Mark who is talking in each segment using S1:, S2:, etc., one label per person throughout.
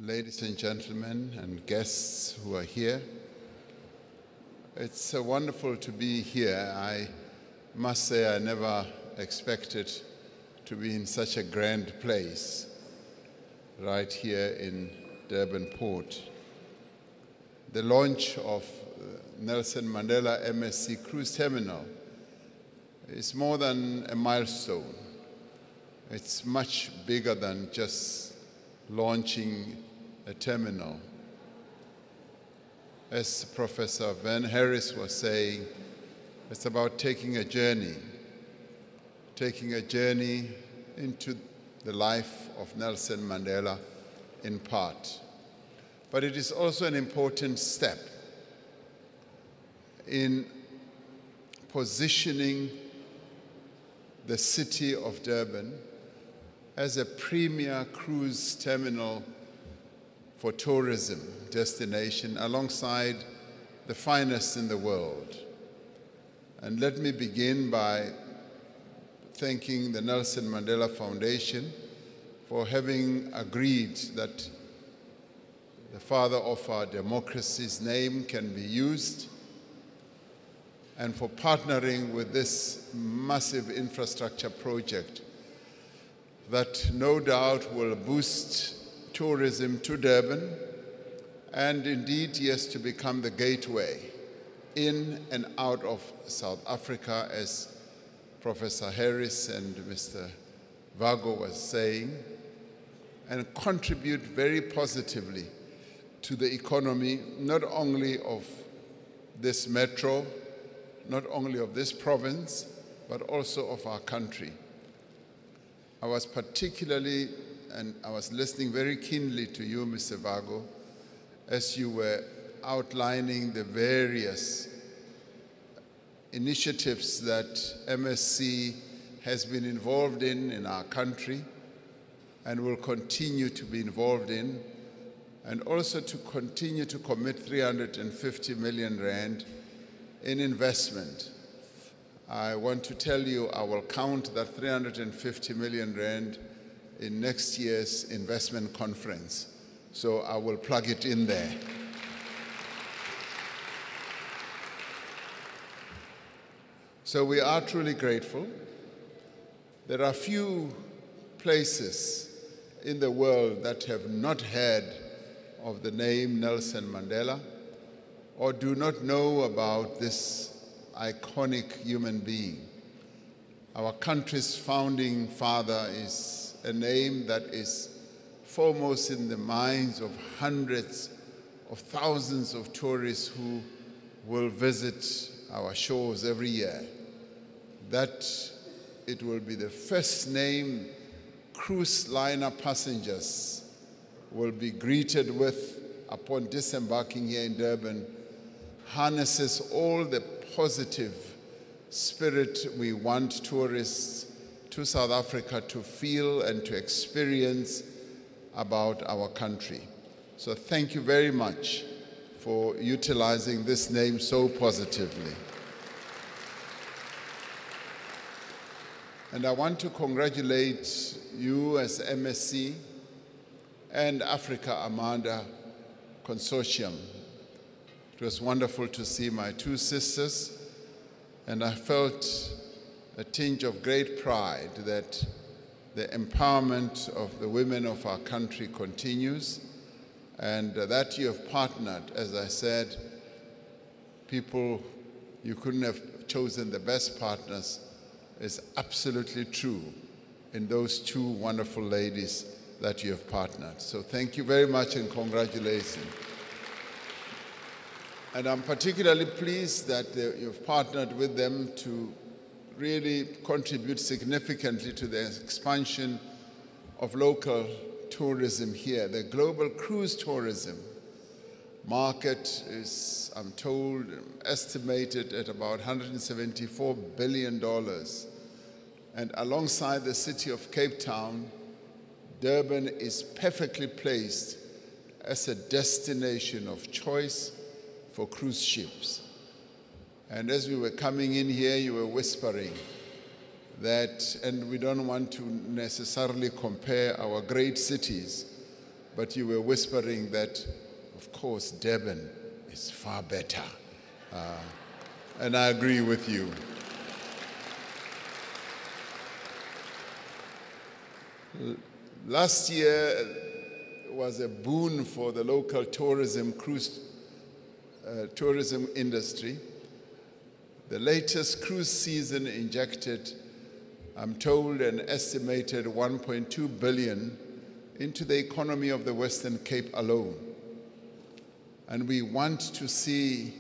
S1: ladies and gentlemen and guests who are here. It's wonderful to be here. I must say I never expected to be in such a grand place right here in Durban Port. The launch of Nelson Mandela MSC Cruise Terminal is more than a milestone. It's much bigger than just launching a terminal. As Professor Van Harris was saying, it's about taking a journey into the life of Nelson Mandela in part. But it is also an important step in positioning the city of Durban as a premier cruise terminal for tourism destination alongside the finest in the world. And let me begin by thanking the Nelson Mandela Foundation for having agreed that the father of our democracy's name can be used, and for partnering with this massive infrastructure project that no doubt will boost tourism to Durban and indeed, yes, to become the gateway in and out of South Africa, as Professor Harris and Mr. Vago was saying, and contribute very positively to the economy, not only of this metro, not only of this province, but also of our country. I was particularly, and I was listening very keenly to you, Mr. Vago, as you were outlining the various initiatives that MSC has been involved in our country and will continue to be involved in, and also to continue to commit 350 million rand in investment. I want to tell you I will count that 350 million rand in next year's investment conference. So I will plug it in there. So we are truly grateful. There are few places in the world that have not heard of the name Nelson Mandela or do not know about this iconic human being. Our country's founding father is a name that is foremost in the minds of hundreds of thousands of tourists who will visit our shores every year. That it will be the first name cruise liner passengers will be greeted with upon disembarking here in Durban harnesses all the positive spirit we want tourists to South Africa to feel and to experience about our country. So thank you very much for utilizing this name so positively. And I want to congratulate you as MSC and Africa Amanda Consortium. It was wonderful to see my two sisters, and I felt a tinge of great pride that the empowerment of the women of our country continues, and that you have partnered, as I said, people, you couldn't have chosen the best partners, is absolutely true in those two wonderful ladies that you have partnered. So thank you very much and congratulations. And I'm particularly pleased that you've partnered with them to really contribute significantly to the expansion of local tourism here. The global cruise tourism market is, I'm told, estimated at about $174 billion. And alongside the city of Cape Town, Durban is perfectly placed as a destination of choice for cruise ships. And as we were coming in here, you were whispering that, and we don't want to necessarily compare our great cities, but you were whispering that, of course, Durban is far better. And I agree with you. Last year was a boon for the local cruise tourism industry. The latest cruise season injected, I'm told, an estimated 1.2 billion into the economy of the Western Cape alone. And we want to see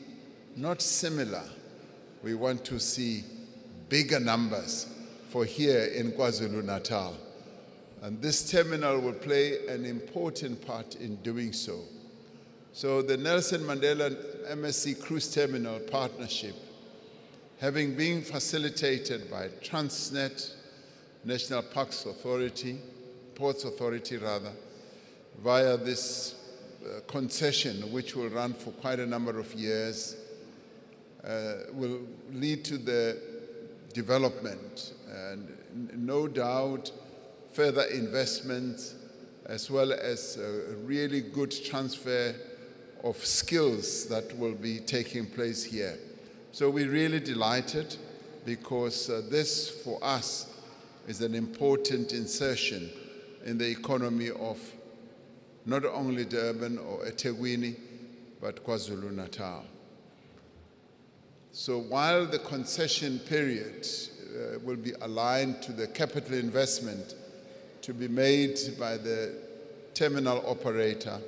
S1: not similar, we want to see bigger numbers for here in KwaZulu-Natal. And this terminal will play an important part in doing so. So the Nelson Mandela MSC Cruise Terminal Partnership, having been facilitated by Transnet, National Ports Authority, via this concession, which will run for quite a number of years, will lead to the development and no doubt further investment, as well as a really good transfer of skills that will be taking place here. So we're really delighted because this, for us, is an important insertion in the economy of not only Durban or eThekwini, but KwaZulu-Natal. So while the concession period will be aligned to the capital investment to be made by the terminal operator,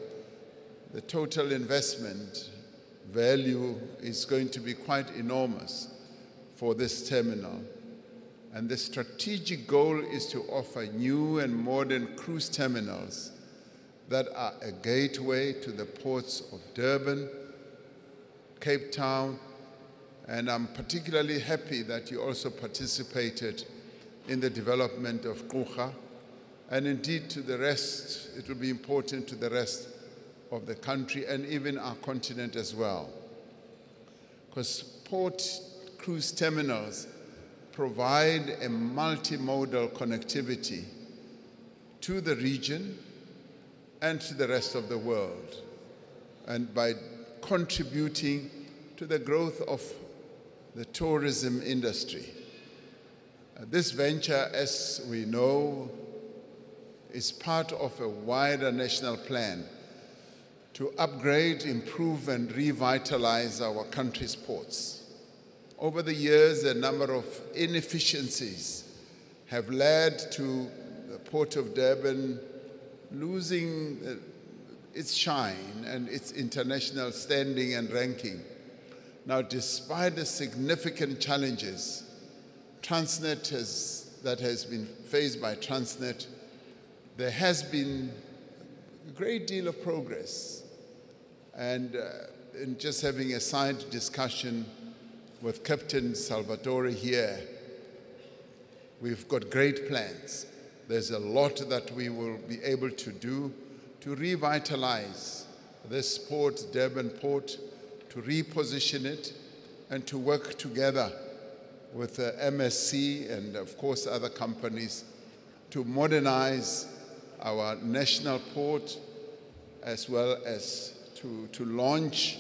S1: the total investment value is going to be quite enormous for this terminal. And the strategic goal is to offer new and modern cruise terminals that are a gateway to the ports of Durban, Cape Town, and I'm particularly happy that you also participated in the development of Gqeberha, and indeed to the rest. It will be important to the rest of the country and even our continent as well. Because port cruise terminals provide a multimodal connectivity to the region and to the rest of the world, and by contributing to the growth of the tourism industry. This venture, as we know, is part of a wider national plan to upgrade, improve, and revitalize our country's ports. Over the years, a number of inefficiencies have led to the Port of Durban losing its shine and its international standing and ranking. Now, despite the significant challenges that has been faced by Transnet, there has been a great deal of progress. And in just having a side discussion with Captain Salvatore here, we've got great plans. There's a lot that we will be able to do to revitalize this port, Durban Port, to reposition it, and to work together with MSC and, of course, other companies to modernize our national port, as well as to launch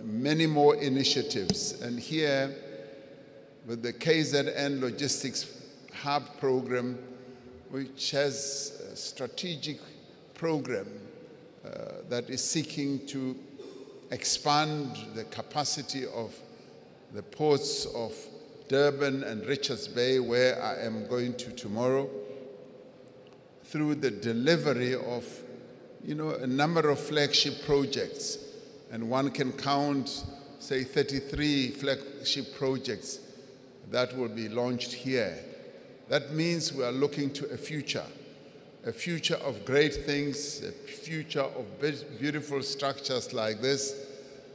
S1: many more initiatives. And here, with the KZN Logistics Hub program, which has a strategic program that is seeking to expand the capacity of the ports of Durban and Richards Bay, where I am going to tomorrow, through the delivery of a number of flagship projects. And one can count, say, 33 flagship projects that will be launched here. That means we are looking to a future of great things, a future of beautiful structures like this.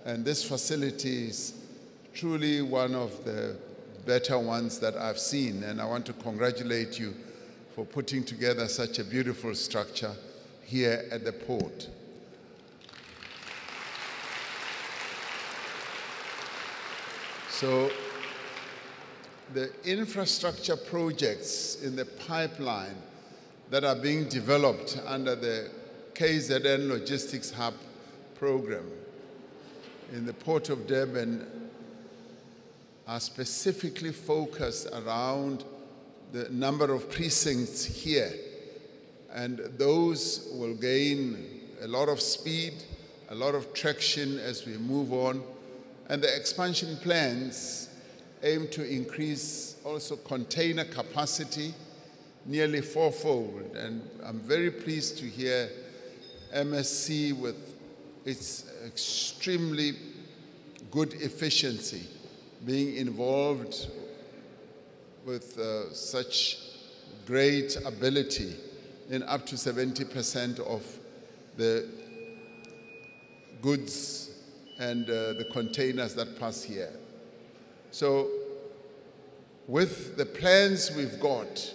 S1: And this facility is truly one of the better ones that I've seen. And I want to congratulate you for putting together such a beautiful structure here at the port. So the infrastructure projects in the pipeline that are being developed under the KZN Logistics Hub program in the Port of Durban are specifically focused around the number of precincts here. And those will gain a lot of speed, a lot of traction as we move on. And the expansion plans aim to increase also container capacity nearly fourfold. And I'm very pleased to hear MSC with its extremely good efficiency being involved with such great ability in up to 70% of the goods and the containers that pass here. So with the plans we've got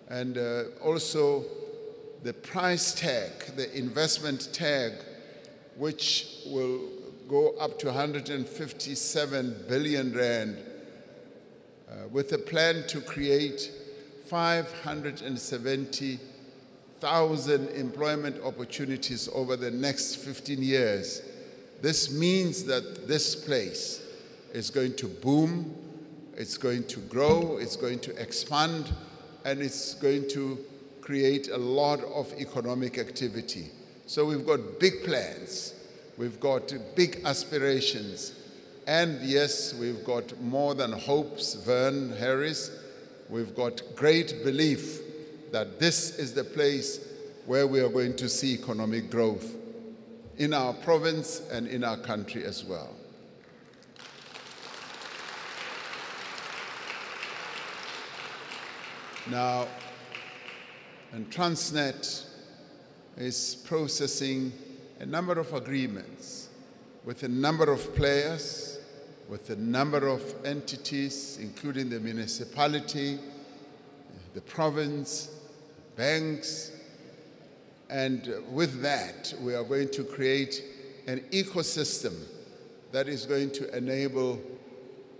S1: and also the price tag, the investment tag, which will go up to 157 billion rand, with a plan to create 570,000 employment opportunities over the next 15 years. This means that this place is going to boom, it's going to grow, it's going to expand, and it's going to create a lot of economic activity. So we've got big plans, we've got big aspirations, and yes, we've got more than hopes, Vern Harris. We've got great belief that this is the place where we are going to see economic growth in our province and in our country as well. Now, and Transnet is processing a number of agreements with a number of players, with a number of entities, including the municipality, the province, banks, and with that, we are going to create an ecosystem that is going to enable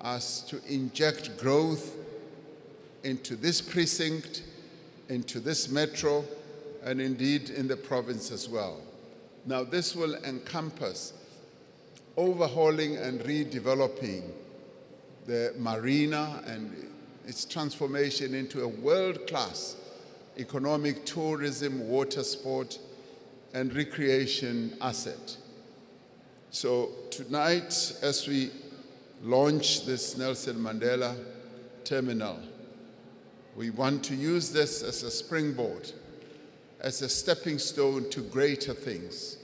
S1: us to inject growth into this precinct, into this metro, and indeed in the province as well. Now, this will encompass overhauling and redeveloping the marina and its transformation into a world-class economic tourism, water sport, and recreation asset. So tonight, as we launch this Nelson Mandela terminal, we want to use this as a springboard, as a stepping stone to greater things.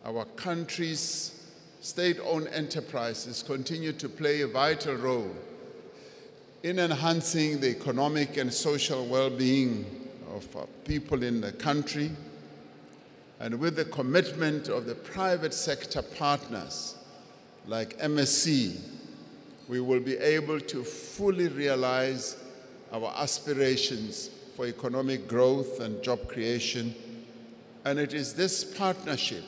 S1: Our country's state-owned enterprises continue to play a vital role in enhancing the economic and social well-being of people in the country. And with the commitment of the private sector partners like MSC, we will be able to fully realize our aspirations for economic growth and job creation. And it is this partnership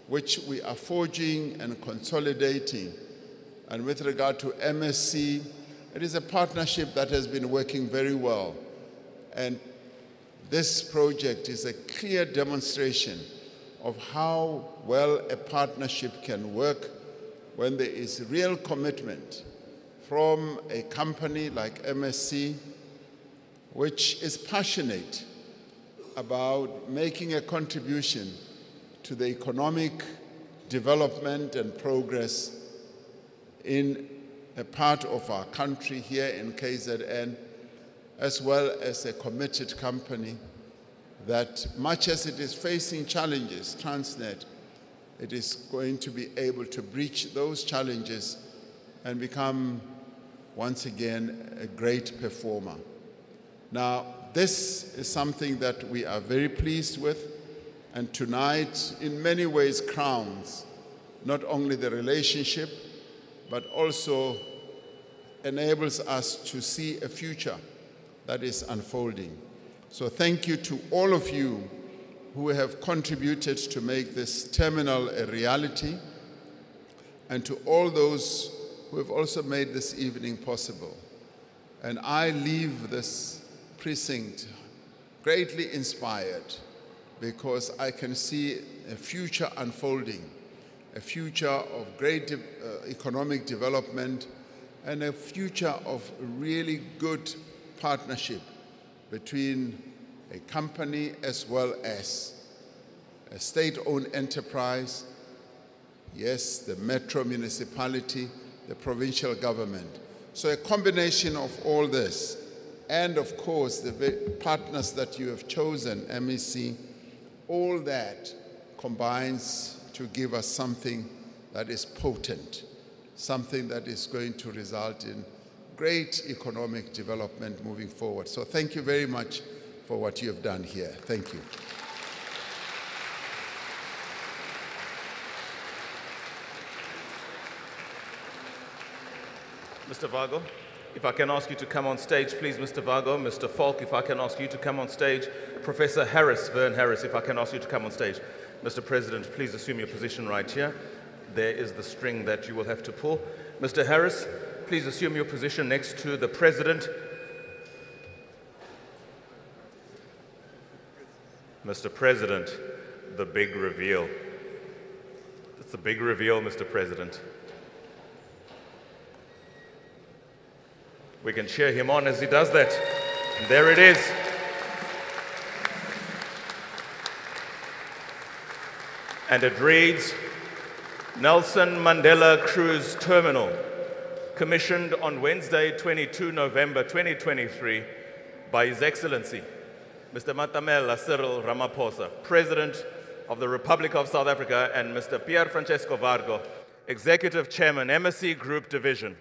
S1: which we are forging and consolidating. And with regard to MSC, it is a partnership that has been working very well. And this project is a clear demonstration of how well a partnership can work when there is real commitment from a company like MSC, which is passionate about making a contribution to the economic development and progress in a part of our country here in KZN, as well as a committed company that, much as it is facing challenges, Transnet, it is going to be able to breach those challenges and become, once again, a great performer. Now, this is something that we are very pleased with, and tonight, in many ways, crowns not only the relationship, but also enables us to see a future that is unfolding. So thank you to all of you who have contributed to make this terminal a reality, and to all those who have also made this evening possible. And I leave this precinct greatly inspired because I can see a future unfolding, a future of great economic development and a future of really good partnership between a company as well as a state-owned enterprise, yes, the metro municipality, the provincial government. So a combination of all this, and of course the partners that you have chosen, MEC, all that combines to give us something that is potent, something that is going to result in great economic development moving forward. So thank you very much for what you have done here. Thank you.
S2: Mr. Vago, if I can ask you to come on stage, please, Mr. Vago. Mr. Falk, if I can ask you to come on stage. Professor Harris, Vern Harris, if I can ask you to come on stage. Mr. President, please assume your position right here. There is the string that you will have to pull. Mr. Harris, please assume your position next to the President. Mr. President, the big reveal. It's the big reveal, Mr. President. We can cheer him on as he does that. And there it is. And it reads, Nelson Mandela Cruise Terminal, commissioned on Wednesday, 22 November 2023, by His Excellency, Mr. Matamela Cyril Ramaphosa, President of the Republic of South Africa, and Mr. Pier Francesco Vago, Executive Chairman, MSC Group Division.